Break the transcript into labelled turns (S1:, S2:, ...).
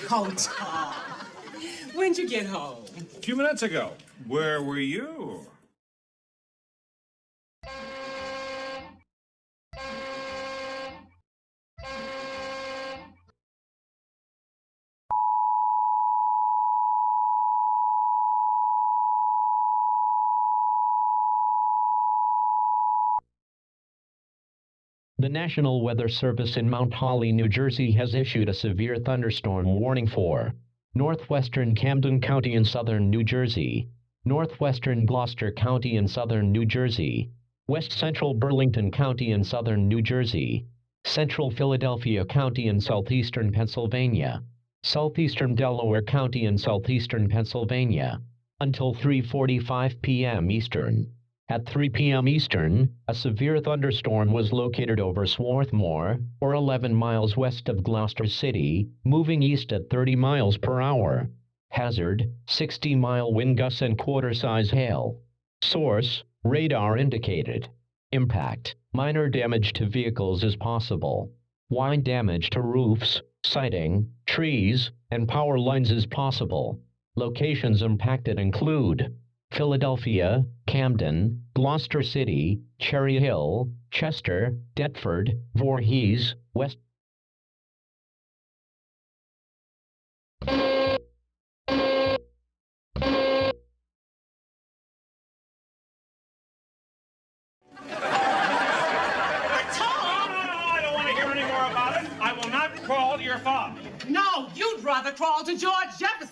S1: Oh, Tom. When'd you get home?
S2: A few minutes ago. Where were you?
S3: The National Weather Service in Mount Holly, New Jersey has issued a severe thunderstorm warning for northwestern Camden County in southern New Jersey, northwestern Gloucester County in southern New Jersey, west central Burlington County in southern New Jersey, central Philadelphia County in southeastern Pennsylvania, southeastern Delaware County in southeastern Pennsylvania, until 3:45 p.m. Eastern. At 3 p.m. Eastern, a severe thunderstorm was located over Swarthmore, or 11 miles west of Gloucester City, moving east at 30 miles per hour. Hazard, 60-mile wind gusts and quarter-size hail. Source, radar indicated. Impact, minor damage to vehicles is possible. Wide damage to roofs, siding, trees, and power lines is possible. Locations impacted include Philadelphia, Camden, Gloucester City, Cherry Hill, Chester, Deptford, Voorhees, West.
S2: I don't want to hear any more about it. I will not crawl to your father.
S1: No, you'd rather crawl to George Jefferson.